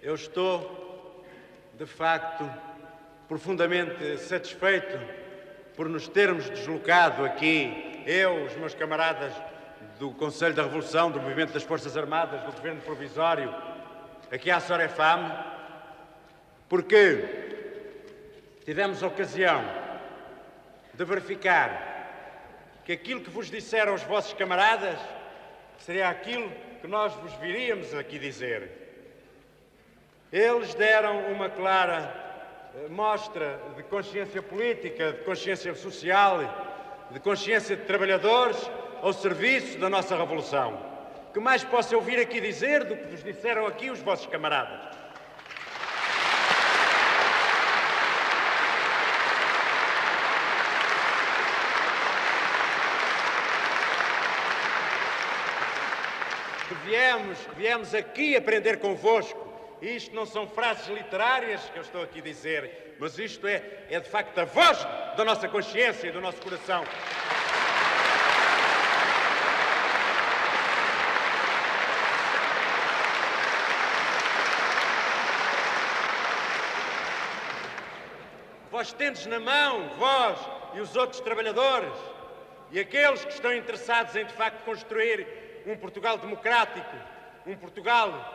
Eu estou, de facto, profundamente satisfeito por nos termos deslocado aqui, eu, os meus camaradas do Conselho da Revolução, do Movimento das Forças Armadas, do Governo Provisório, aqui à Sorefam, porque tivemos a ocasião de verificar que aquilo que vos disseram os vossos camaradas seria aquilo que nós vos viríamos aqui dizer. Eles deram uma clara mostra de consciência política, de consciência social, de consciência de trabalhadores ao serviço da nossa revolução. O que mais posso ouvir aqui dizer do que vos disseram aqui os vossos camaradas? Viemos aqui aprender convosco. Isto não são frases literárias que eu estou aqui a dizer, mas isto é de facto a voz da nossa consciência e do nosso coração. Vós tendes na mão, vós e os outros trabalhadores, e aqueles que estão interessados em de facto construir um Portugal democrático, um Portugal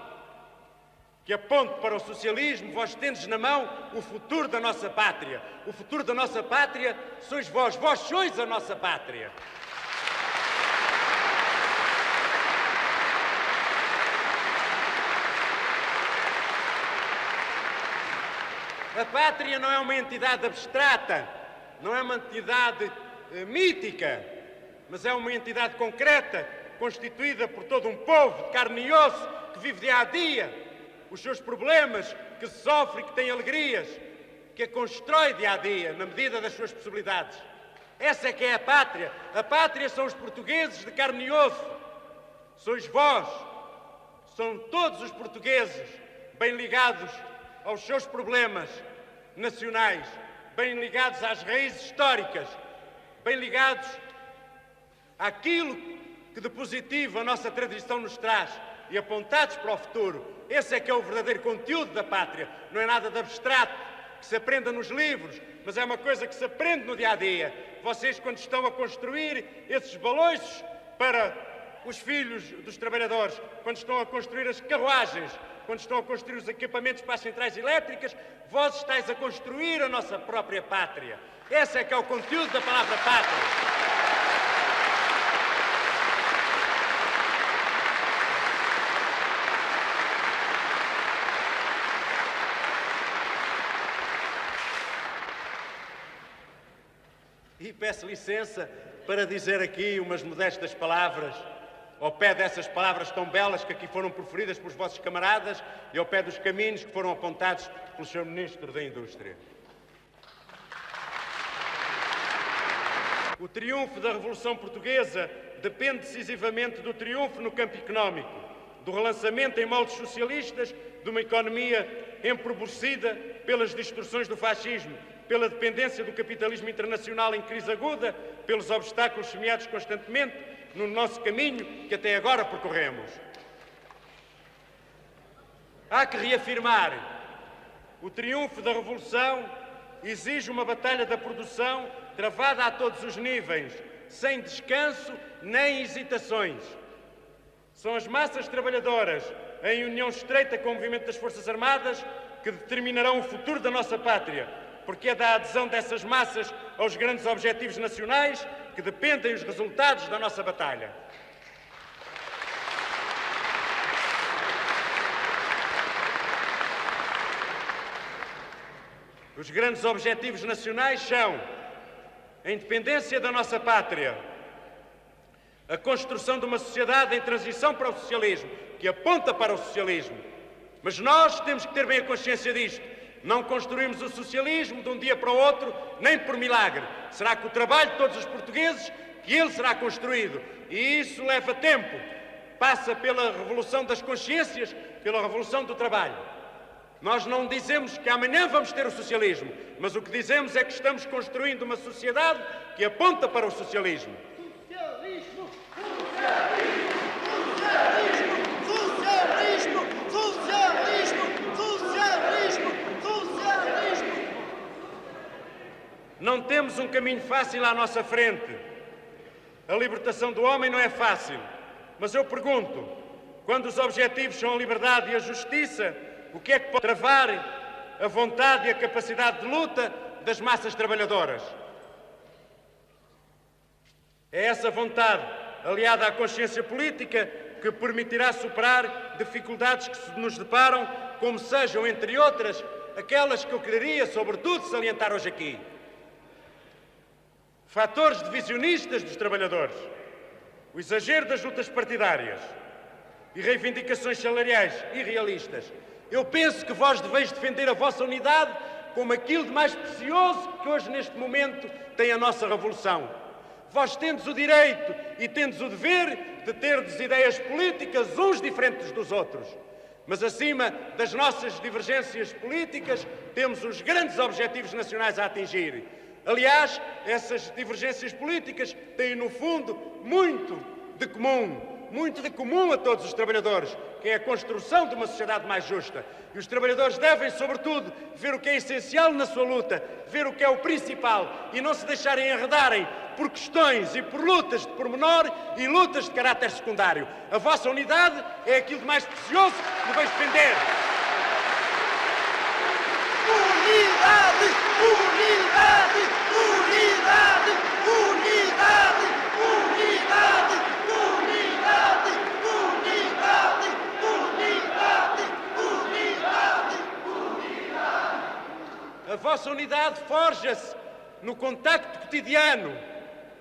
que aponte para o socialismo, vós tendes na mão o futuro da nossa pátria. O futuro da nossa pátria sois vós, vós sois a nossa pátria. A pátria não é uma entidade abstrata, não é uma entidade mítica, mas é uma entidade concreta, constituída por todo um povo de carne e osso que vive dia a dia os seus problemas, que sofre, que tem alegrias, que a constrói dia a dia, na medida das suas possibilidades. Essa é que é a pátria. A pátria são os portugueses de carne e osso. Sois vós. São todos os portugueses bem ligados aos seus problemas nacionais, bem ligados às raízes históricas, bem ligados àquilo que de positivo a nossa tradição nos traz e apontados para o futuro. Esse é que é o verdadeiro conteúdo da pátria. Não é nada de abstrato que se aprenda nos livros, mas é uma coisa que se aprende no dia-a-dia. Vocês, quando estão a construir esses balões para os filhos dos trabalhadores, quando estão a construir as carruagens, quando estão a construir os equipamentos para as centrais elétricas, vós estáis a construir a nossa própria pátria. Esse é que é o conteúdo da palavra pátria. E peço licença para dizer aqui umas modestas palavras, ao pé dessas palavras tão belas que aqui foram proferidas pelos vossos camaradas e ao pé dos caminhos que foram apontados pelo Sr. Ministro da Indústria. O triunfo da Revolução Portuguesa depende decisivamente do triunfo no campo económico, do relançamento em moldes socialistas de uma economia empobrecida pelas distorções do fascismo, pela dependência do capitalismo internacional em crise aguda, pelos obstáculos semeados constantemente no nosso caminho que até agora percorremos. Há que reafirmar: o triunfo da Revolução exige uma batalha da produção travada a todos os níveis, sem descanso nem hesitações. São as massas trabalhadoras, em união estreita com o movimento das Forças Armadas, que determinarão o futuro da nossa pátria, porque é da adesão dessas massas aos grandes objetivos nacionais que dependem os resultados da nossa batalha. Os grandes objetivos nacionais são a independência da nossa pátria, a construção de uma sociedade em transição para o socialismo, que aponta para o socialismo. Mas nós temos que ter bem a consciência disto. Não construímos o socialismo de um dia para o outro, nem por milagre. Será com o trabalho de todos os portugueses que ele será construído. E isso leva tempo. Passa pela revolução das consciências, pela revolução do trabalho. Nós não dizemos que amanhã vamos ter o socialismo, mas o que dizemos é que estamos construindo uma sociedade que aponta para o socialismo. Socialismo! Socialismo! Socialismo! Socialismo! Socialismo! Não temos um caminho fácil à nossa frente. A libertação do homem não é fácil. Mas eu pergunto, quando os objetivos são a liberdade e a justiça, o que é que pode travar a vontade e a capacidade de luta das massas trabalhadoras? É essa vontade, aliada à consciência política, que permitirá superar dificuldades que se nos deparam, como sejam, entre outras, aquelas que eu quereria, sobretudo, salientar hoje aqui. Fatores divisionistas dos trabalhadores, o exagero das lutas partidárias e reivindicações salariais irrealistas. Eu penso que vós deveis defender a vossa unidade como aquilo de mais precioso que hoje, neste momento, tem a nossa revolução. Vós tendes o direito e tendes o dever de terdes ideias políticas uns diferentes dos outros. Mas acima das nossas divergências políticas, temos os grandes objetivos nacionais a atingir. Aliás, essas divergências políticas têm, no fundo, muito de comum a todos os trabalhadores, que é a construção de uma sociedade mais justa. E os trabalhadores devem, sobretudo, ver o que é essencial na sua luta, ver o que é o principal e não se deixarem enredarem por questões e por lutas de pormenor e lutas de caráter secundário. A vossa unidade é aquilo de mais precioso que deveis defender. Unidade! Unidade! Unidade! Unidade! Unidade! Unidade! Unidade! Unidade! Unidade! A vossa unidade forja-se no contacto cotidiano,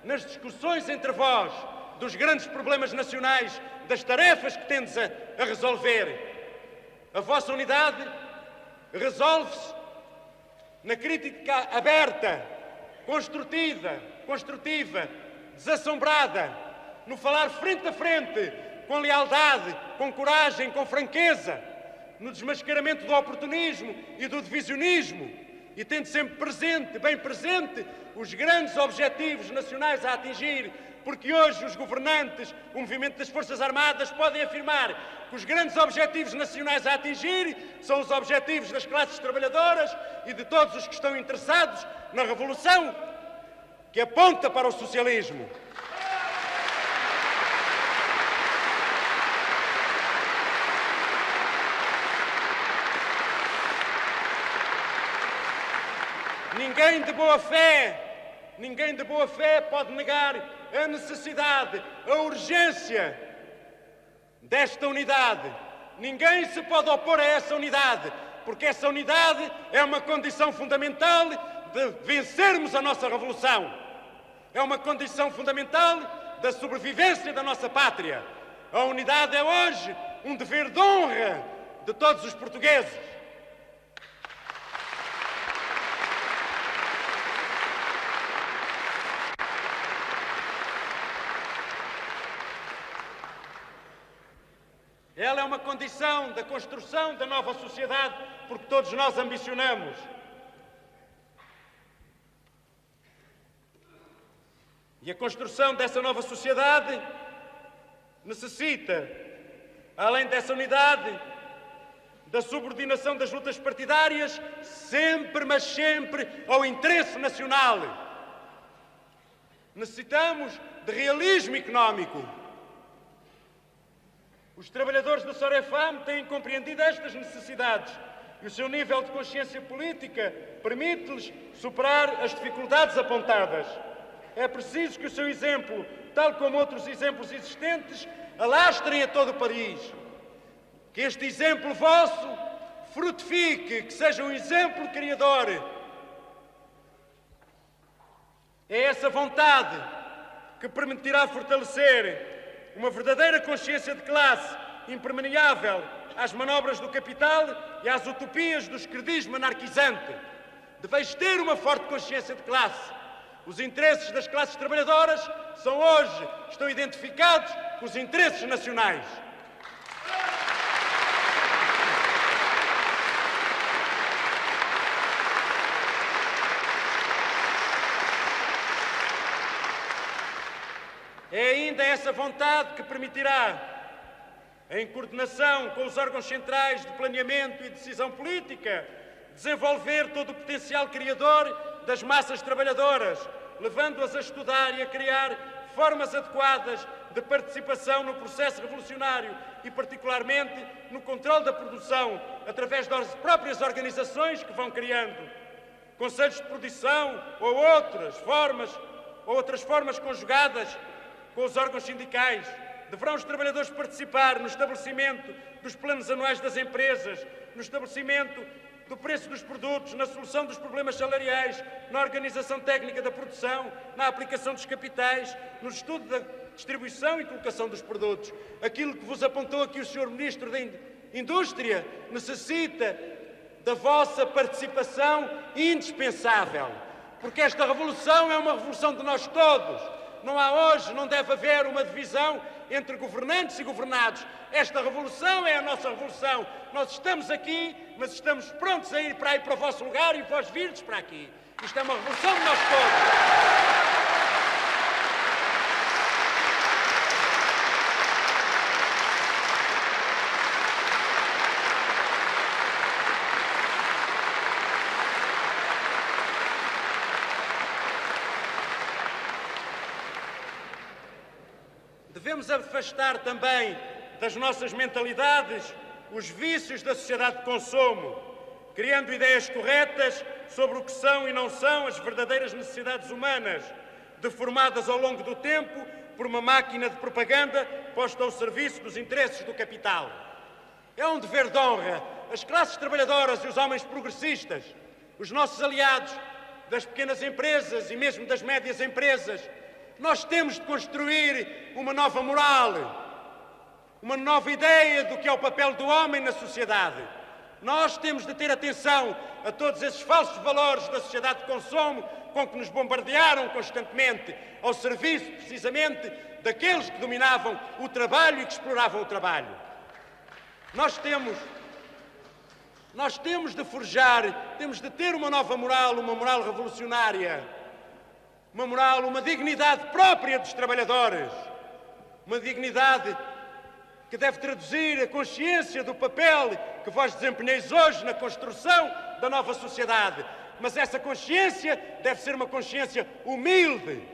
nas discussões entre vós, dos grandes problemas nacionais, das tarefas que tendes a resolver. A vossa unidade resolve-se na crítica aberta, construtiva, desassombrada, no falar frente a frente, com lealdade, com coragem, com franqueza, no desmascaramento do oportunismo e do divisionismo, e tendo sempre presente, bem presente, os grandes objetivos nacionais a atingir, porque hoje os governantes, o movimento das Forças Armadas, podem afirmar que os grandes objetivos nacionais a atingir são os objetivos das classes trabalhadoras e de todos os que estão interessados na revolução que aponta para o socialismo. Ninguém de boa fé pode negar a necessidade, a urgência desta unidade. Ninguém se pode opor a essa unidade, porque essa unidade é uma condição fundamental de vencermos a nossa revolução. É uma condição fundamental da sobrevivência da nossa pátria. A unidade é hoje um dever de honra de todos os portugueses. Ela é uma condição da construção da nova sociedade, porque todos nós ambicionamos. E a construção dessa nova sociedade necessita, além dessa unidade, da subordinação das lutas partidárias, sempre, mas sempre, ao interesse nacional. Necessitamos de realismo económico. Os trabalhadores do Sorefam têm compreendido estas necessidades e o seu nível de consciência política permite-lhes superar as dificuldades apontadas. É preciso que o seu exemplo, tal como outros exemplos existentes, alastrem a todo o país. Que este exemplo vosso frutifique, que seja um exemplo criador. É essa vontade que permitirá fortalecer uma verdadeira consciência de classe, impermeável às manobras do capital e às utopias do esquerdismo anarquizante. Deveis ter uma forte consciência de classe. Os interesses das classes trabalhadoras estão identificados com os interesses nacionais. É ainda essa vontade que permitirá, em coordenação com os órgãos centrais de planeamento e decisão política, desenvolver todo o potencial criador das massas trabalhadoras, levando-as a estudar e a criar formas adequadas de participação no processo revolucionário e, particularmente, no controle da produção, através das próprias organizações que vão criando. Conselhos de produção ou outras formas conjugadas com os órgãos sindicais. Deverão os trabalhadores participar no estabelecimento dos planos anuais das empresas, no estabelecimento do preço dos produtos, na solução dos problemas salariais, na organização técnica da produção, na aplicação dos capitais, no estudo da distribuição e colocação dos produtos. Aquilo que vos apontou aqui o Sr. Ministro da Indústria necessita da vossa participação indispensável, porque esta revolução é uma revolução de nós todos. Não há hoje, não deve haver uma divisão entre governantes e governados. Esta revolução é a nossa revolução. Nós estamos aqui, mas estamos prontos a ir para o vosso lugar e vós virdes para aqui. Isto é uma revolução de nós todos. Devemos afastar também das nossas mentalidades os vícios da sociedade de consumo, criando ideias corretas sobre o que são e não são as verdadeiras necessidades humanas, deformadas ao longo do tempo por uma máquina de propaganda posta ao serviço dos interesses do capital. É um dever de honra. As classes trabalhadoras e os homens progressistas, os nossos aliados das pequenas empresas e mesmo das médias empresas, nós temos de construir uma nova moral, uma nova ideia do que é o papel do homem na sociedade. Nós temos de ter atenção a todos esses falsos valores da sociedade de consumo com que nos bombardearam constantemente, ao serviço, precisamente, daqueles que dominavam o trabalho e que exploravam o trabalho. Nós temos de forjar, temos de ter uma nova moral, uma moral revolucionária. Uma moral, uma dignidade própria dos trabalhadores. Uma dignidade que deve traduzir a consciência do papel que vós desempenheis hoje na construção da nova sociedade. Mas essa consciência deve ser uma consciência humilde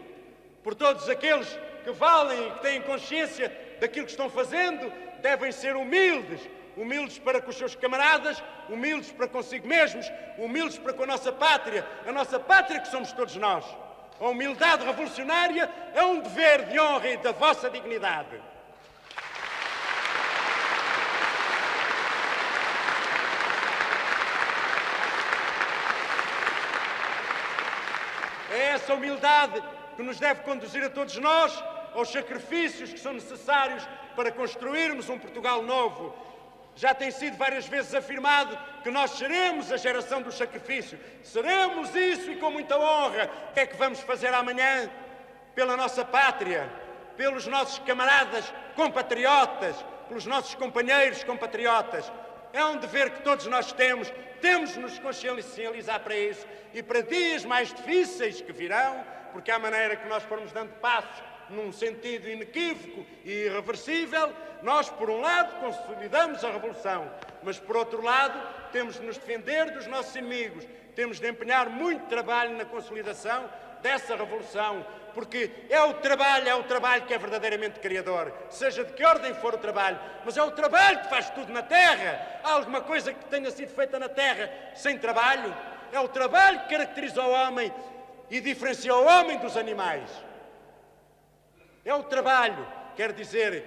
por todos aqueles que valem e que têm consciência daquilo que estão fazendo, devem ser humildes. Humildes para com os seus camaradas, humildes para consigo mesmos, humildes para com a nossa pátria que somos todos nós. A humildade revolucionária é um dever de honra e da vossa dignidade. É essa humildade que nos deve conduzir a todos nós aos sacrifícios que são necessários para construirmos um Portugal novo. Já tem sido várias vezes afirmado que nós seremos a geração do sacrifício. Seremos isso e com muita honra. O que é que vamos fazer amanhã pela nossa pátria, pelos nossos camaradas compatriotas, pelos nossos companheiros compatriotas? É um dever que todos nós temos. Temos de nos consciencializar para isso e para dias mais difíceis que virão, porque à maneira que nós formos dando passos num sentido inequívoco e irreversível, nós, por um lado, consolidamos a revolução, mas, por outro lado, temos de nos defender dos nossos inimigos, temos de empenhar muito trabalho na consolidação dessa revolução, porque é o trabalho que é verdadeiramente criador, seja de que ordem for o trabalho, mas é o trabalho que faz tudo na terra. Há alguma coisa que tenha sido feita na terra sem trabalho? É o trabalho que caracteriza o homem e diferencia o homem dos animais. É o trabalho, quer dizer,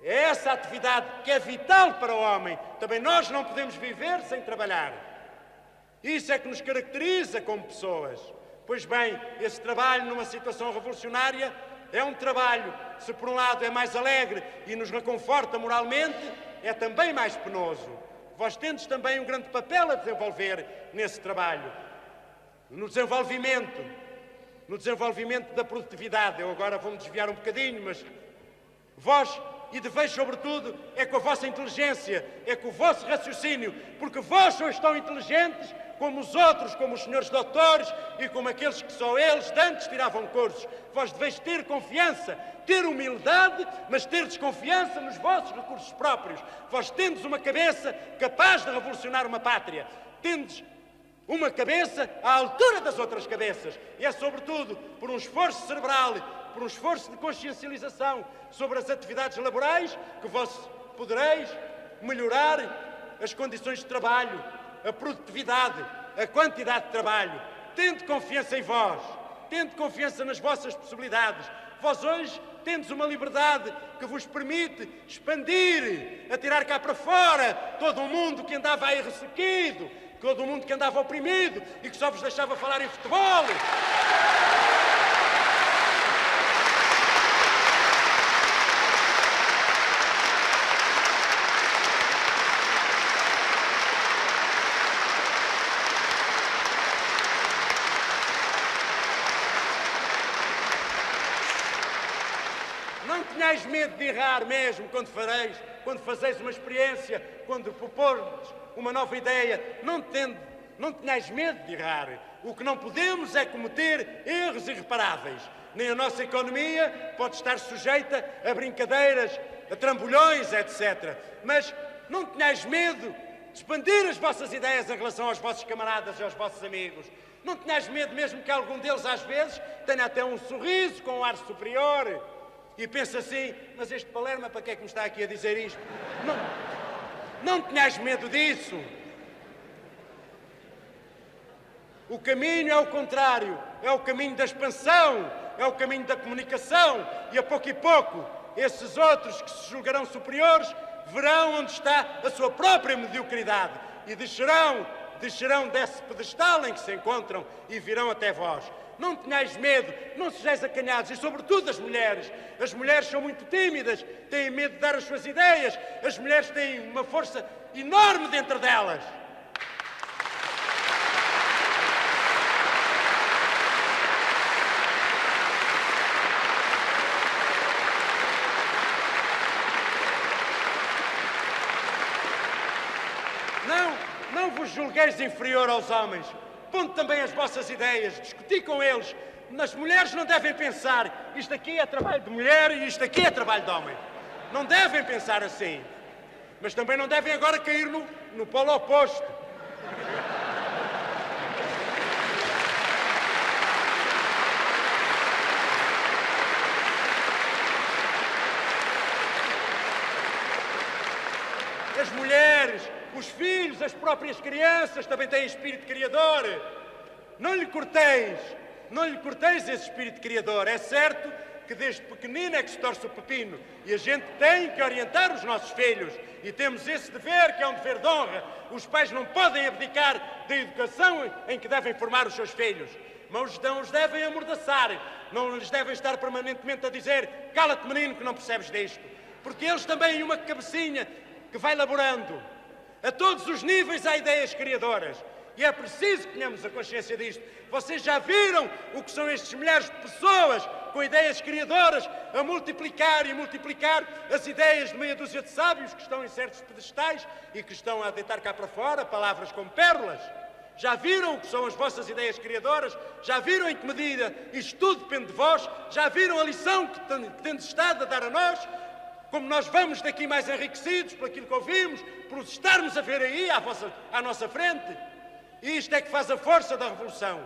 é essa atividade que é vital para o homem. Também nós não podemos viver sem trabalhar. Isso é que nos caracteriza como pessoas. Pois bem, esse trabalho numa situação revolucionária é um trabalho, se por um lado é mais alegre e nos reconforta moralmente, é também mais penoso. Vós tendes também um grande papel a desenvolver nesse trabalho. No desenvolvimento da produtividade. Eu agora vou-me desviar um bocadinho, mas vós, e deveis sobretudo, é com a vossa inteligência, é com o vosso raciocínio, porque vós sois tão inteligentes como os outros, como os senhores doutores e como aqueles que só eles de antes tiravam cursos. Vós deveis ter confiança, ter humildade, mas ter desconfiança nos vossos recursos próprios. Vós tendes uma cabeça capaz de revolucionar uma pátria. Tendes uma cabeça à altura das outras cabeças. E é sobretudo por um esforço cerebral, por um esforço de consciencialização sobre as atividades laborais que vós podereis melhorar as condições de trabalho, a produtividade, a quantidade de trabalho. Tende confiança em vós, tende confiança nas vossas possibilidades. Vós hoje tendes uma liberdade que vos permite expandir, atirar cá para fora todo o mundo que andava aí ressequido, todo o mundo que andava oprimido e que só vos deixava falar em futebol. Não tenhais medo de errar mesmo quando fazeis uma experiência, quando propordes uma nova ideia. Não tenhais medo de errar. O que não podemos é cometer erros irreparáveis. Nem a nossa economia pode estar sujeita a brincadeiras, a trambolhões, etc. Mas não tenhais medo de expandir as vossas ideias em relação aos vossos camaradas e aos vossos amigos. Não tenhais medo mesmo que algum deles, às vezes, tenha até um sorriso com um ar superior e pense assim, mas este Palermo, para que é que me está aqui a dizer isto? Não tenhais medo disso. O caminho é o contrário, é o caminho da expansão, é o caminho da comunicação, e a pouco, esses outros que se julgarão superiores verão onde está a sua própria mediocridade e descerão desse pedestal em que se encontram e virão até vós. Não tenhais medo, não sejais acanhados, e sobretudo as mulheres. As mulheres são muito tímidas, têm medo de dar as suas ideias, as mulheres têm uma força enorme dentro delas. Não vos julgueis inferior aos homens. Pondo também as vossas ideias, discuti com eles. As mulheres não devem pensar, isto aqui é trabalho de mulher e isto aqui é trabalho de homem. Não devem pensar assim. Mas também não devem agora cair no polo oposto. As mulheres, os filhos, as próprias crianças também têm espírito criador. Não lhe corteis esse espírito criador. É certo que desde pequenino é que se torce o pepino e a gente tem que orientar os nossos filhos e temos esse dever, que é um dever de honra. Os pais não podem abdicar da educação em que devem formar os seus filhos, mas não os devem amordaçar, não lhes devem estar permanentemente a dizer cala-te menino que não percebes disto, porque eles também têm uma cabecinha que vai laborando. A todos os níveis há ideias criadoras. E é preciso que tenhamos a consciência disto. Vocês já viram o que são estes milhares de pessoas com ideias criadoras a multiplicar e multiplicar as ideias de meia dúzia de sábios que estão em certos pedestais e que estão a deitar cá para fora palavras como pérolas? Já viram o que são as vossas ideias criadoras? Já viram em que medida isto tudo depende de vós? Já viram a lição que tendes estado a dar a nós? Como nós vamos daqui mais enriquecidos por aquilo que ouvimos, por os estarmos a ver aí à nossa frente? E isto é que faz a força da revolução.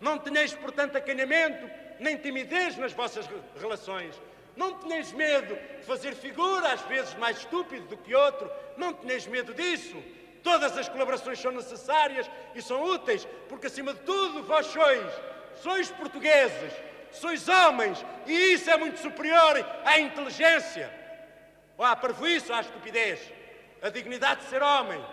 Não tenhais, portanto, acanhamento, nem timidez nas vossas relações. Não tenhais medo de fazer figura, às vezes mais estúpido do que outro. Não tenhais medo disso. Todas as colaborações são necessárias e são úteis, porque, acima de tudo, vós sois portugueses, sois homens, e isso é muito superior à inteligência, ou à parvoíce, ou à estupidez. A dignidade de ser homem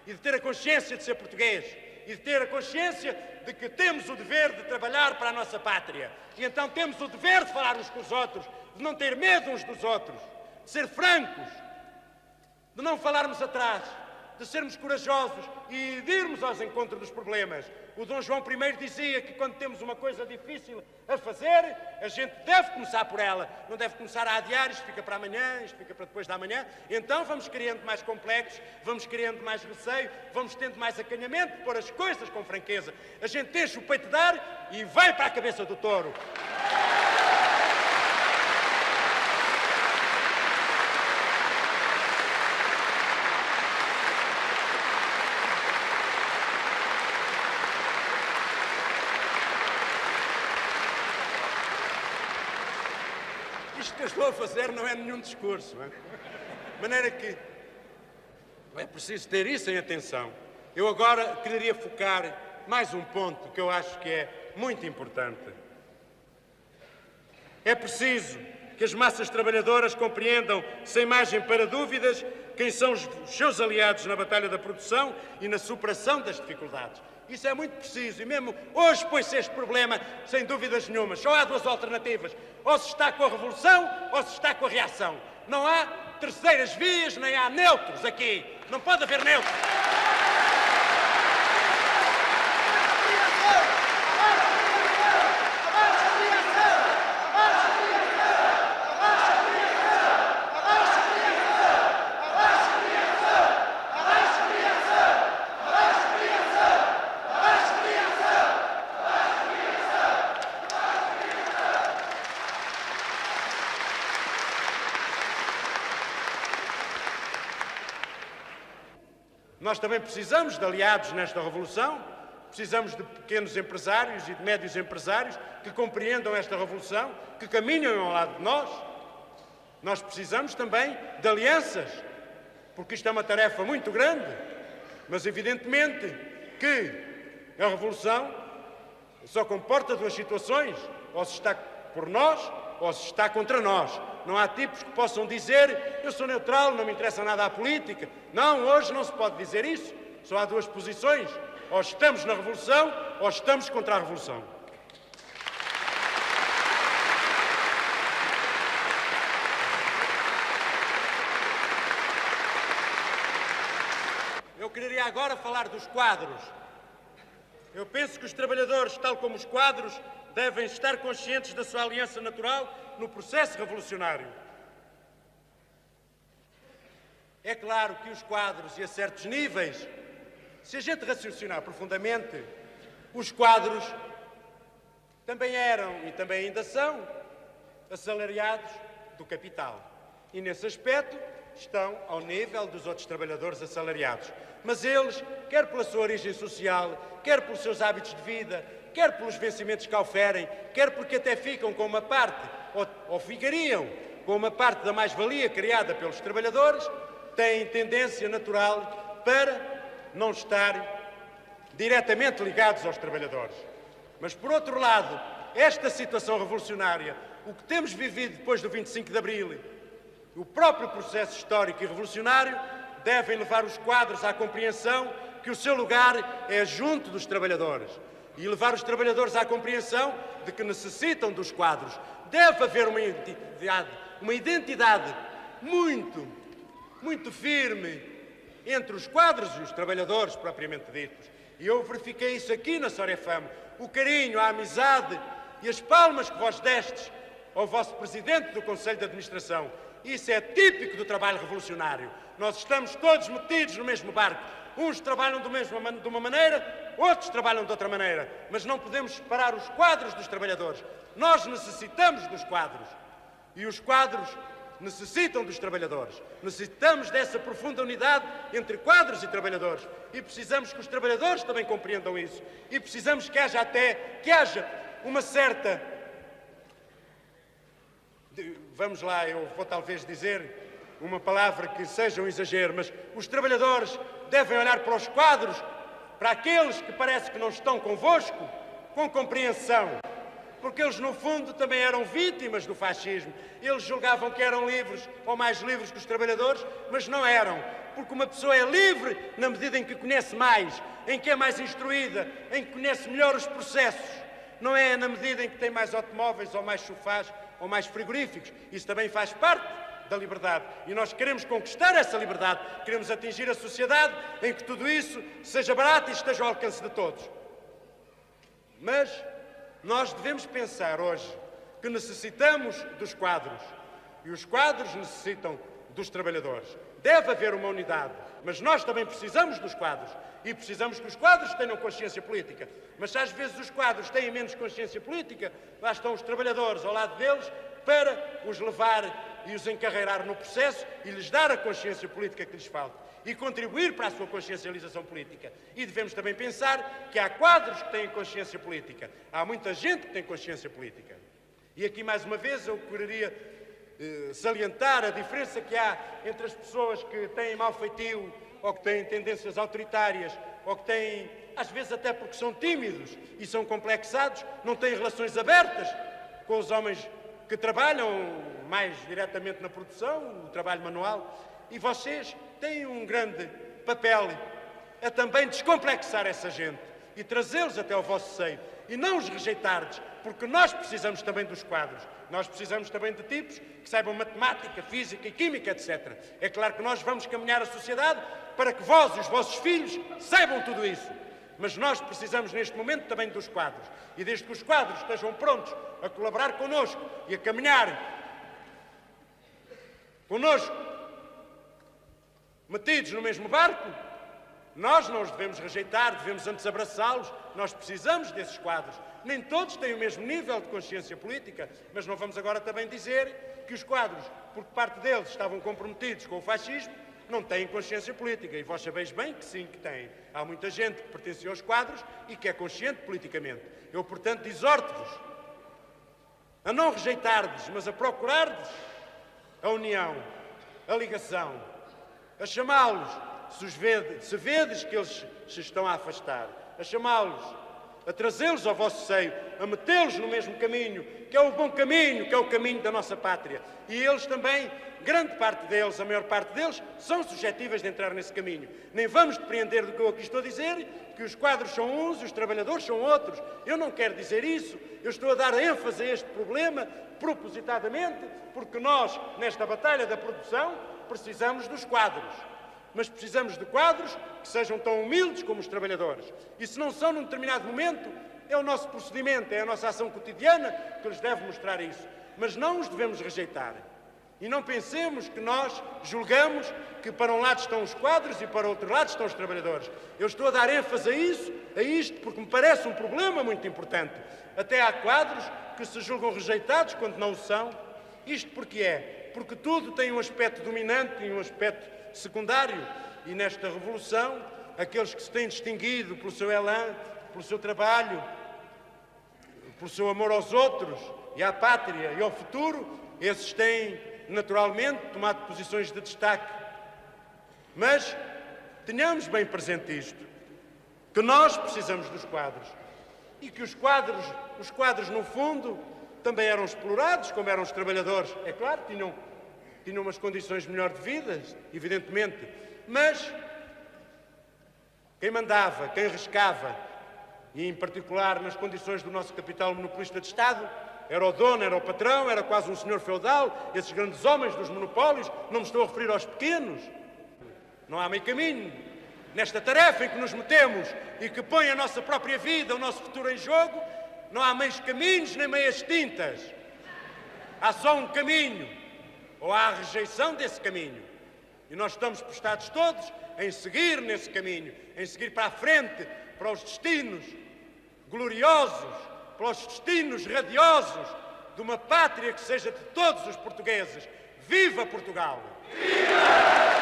e de ter a consciência de ser português e de ter a consciência de que temos o dever de trabalhar para a nossa pátria. E então temos o dever de falar uns com os outros, de não ter medo uns dos outros, de ser francos, de não falarmos atrás, de sermos corajosos e de irmos aos encontros dos problemas. O Dom João I dizia que quando temos uma coisa difícil a fazer, a gente deve começar por ela. Não deve começar a adiar, isto fica para amanhã, isto fica para depois da manhã. Então vamos criando mais complexos, vamos criando mais receio, vamos tendo mais acanhamento de pôr as coisas com franqueza. A gente enche o peito de ar e vai para a cabeça do touro. que eu estou a fazer não é nenhum discurso, não é? De maneira que é preciso ter isso em atenção. Eu agora queria focar mais um ponto que eu acho que é muito importante. É preciso que as massas trabalhadoras compreendam, sem margem para dúvidas, quem são os seus aliados na batalha da produção e na superação das dificuldades. Isso é muito preciso e mesmo hoje põe-se este problema, sem dúvidas nenhumas. Só há duas alternativas. Ou se está com a revolução ou se está com a reação. Não há terceiras vias, nem há neutros aqui. Não pode haver neutros. Nós também precisamos de aliados nesta revolução, precisamos de pequenos empresários e de médios empresários que compreendam esta revolução, que caminhem ao lado de nós. Nós precisamos também de alianças, porque isto é uma tarefa muito grande, mas evidentemente que a revolução só comporta duas situações, ou se está por nós ou se está contra nós. Não há tipos que possam dizer eu sou neutral, não me interessa nada a política. Não, hoje não se pode dizer isso. Só há duas posições. Ou estamos na revolução ou estamos contra a revolução. Eu queria agora falar dos quadros. Eu penso que os trabalhadores, tal como os quadros, devem estar conscientes da sua aliança natural no processo revolucionário. É claro que os quadros, e a certos níveis, se a gente raciocinar profundamente, os quadros também eram e também ainda são assalariados do capital. E nesse aspecto estão ao nível dos outros trabalhadores assalariados. Mas eles, quer pela sua origem social, quer pelos seus hábitos de vida, quer pelos vencimentos que oferem, quer porque até ficam com uma parte, ou ficariam com uma parte da mais-valia criada pelos trabalhadores, têm tendência natural para não estar diretamente ligados aos trabalhadores. Mas, por outro lado, esta situação revolucionária, o que temos vivido depois do 25 de Abril, o próprio processo histórico e revolucionário, devem levar os quadros à compreensão que o seu lugar é junto dos trabalhadores e levar os trabalhadores à compreensão de que necessitam dos quadros. Deve haver uma identidade muito firme entre os quadros e os trabalhadores propriamente ditos. E eu verifiquei isso aqui na Sorefam. O carinho, a amizade e as palmas que vós destes ao vosso presidente do Conselho de Administração. Isso é típico do trabalho revolucionário. Nós estamos todos metidos no mesmo barco. Uns trabalham de uma maneira, outros trabalham de outra maneira. Mas não podemos separar os quadros dos trabalhadores. Nós necessitamos dos quadros. E os quadros necessitam dos trabalhadores. Necessitamos dessa profunda unidade entre quadros e trabalhadores. E precisamos que os trabalhadores também compreendam isso. E precisamos que haja uma certa... Vamos lá, eu vou talvez dizer uma palavra que seja um exagero, mas os trabalhadores devem olhar para os quadros, para aqueles que parece que não estão convosco, com compreensão. Porque eles, no fundo, também eram vítimas do fascismo. Eles julgavam que eram livres, ou mais livres que os trabalhadores, mas não eram. Porque uma pessoa é livre na medida em que conhece mais, em que é mais instruída, em que conhece melhor os processos. Não é na medida em que tem mais automóveis, ou mais sofás, ou mais frigoríficos. Isso também faz parte da liberdade. E nós queremos conquistar essa liberdade. Queremos atingir a sociedade em que tudo isso seja barato e esteja ao alcance de todos. Mas nós devemos pensar hoje que necessitamos dos quadros. E os quadros necessitam dos trabalhadores. Deve haver uma unidade. Mas nós também precisamos dos quadros. E precisamos que os quadros tenham consciência política. Mas se às vezes os quadros têm menos consciência política, lá estão os trabalhadores ao lado deles para os levar e os encarreirar no processo e lhes dar a consciência política que lhes falta e contribuir para a sua consciencialização política. E devemos também pensar que há quadros que têm consciência política. Há muita gente que tem consciência política. E aqui, mais uma vez, eu quereria salientar a diferença que há entre as pessoas que têm mau feitio ou que têm tendências autoritárias ou que têm, às vezes até porque são tímidos e são complexados, não têm relações abertas com os homens que trabalham mais diretamente na produção, o trabalho manual, e vocês têm um grande papel, é também descomplexar essa gente e trazê-los até ao vosso seio e não os rejeitardes, porque nós precisamos também dos quadros, nós precisamos também de tipos que saibam matemática, física e química, etc. É claro que nós vamos caminhar a sociedade para que vós e os vossos filhos saibam tudo isso. Mas nós precisamos neste momento também dos quadros. E desde que os quadros estejam prontos a colaborar connosco e a caminhar connosco, metidos no mesmo barco, nós não os devemos rejeitar, devemos antes abraçá-los. Nós precisamos desses quadros. Nem todos têm o mesmo nível de consciência política, mas não vamos agora também dizer que os quadros, porque parte deles estavam comprometidos com o fascismo, não têm consciência política. E vós sabeis bem que sim, que têm. Há muita gente que pertence aos quadros e que é consciente politicamente. Eu, portanto, exorto-vos a não rejeitar-vos, mas a procurar-vos a união, a ligação, a chamá-los, se vedes que eles se estão a afastar, a chamá-los, a trazê-los ao vosso seio, a metê-los no mesmo caminho, que é o bom caminho, que é o caminho da nossa pátria. E eles também, grande parte deles, a maior parte deles, são suscetíveis de entrar nesse caminho. Nem vamos depreender do que eu aqui estou a dizer, que os quadros são uns e os trabalhadores são outros. Eu não quero dizer isso. Eu estou a dar ênfase a este problema, propositadamente, porque nós, nesta batalha da produção, precisamos dos quadros. Mas precisamos de quadros que sejam tão humildes como os trabalhadores. E se não são num determinado momento, é o nosso procedimento, é a nossa ação cotidiana que lhes deve mostrar isso. Mas não os devemos rejeitar. E não pensemos que nós julgamos que para um lado estão os quadros e para outro lado estão os trabalhadores. Eu estou a dar ênfase a isto, porque me parece um problema muito importante. Até há quadros que se julgam rejeitados quando não o são. Isto porque é? Porque tudo tem um aspecto dominante e um aspecto secundário. E nesta revolução, aqueles que se têm distinguido pelo seu elan, pelo seu trabalho, pelo seu amor aos outros e à pátria e ao futuro, esses têm naturalmente tomado posições de destaque. Mas tenhamos bem presente isto, que nós precisamos dos quadros e que os quadros no fundo também eram explorados, como eram os trabalhadores. É claro, tinham umas condições melhor de vida, evidentemente, mas quem mandava, quem riscava, e em particular nas condições do nosso capital monopolista de Estado, era o dono, era o patrão, era quase um senhor feudal, esses grandes homens dos monopólios, não me estou a referir aos pequenos. Não há meio caminho nesta tarefa em que nos metemos e que põe a nossa própria vida, o nosso futuro em jogo. Não há meios caminhos nem meias tintas. Há só um caminho, ou há a rejeição desse caminho. E nós estamos prestados todos em seguir nesse caminho, em seguir para a frente, para os destinos gloriosos, para os destinos radiosos de uma pátria que seja de todos os portugueses. Viva Portugal! Viva!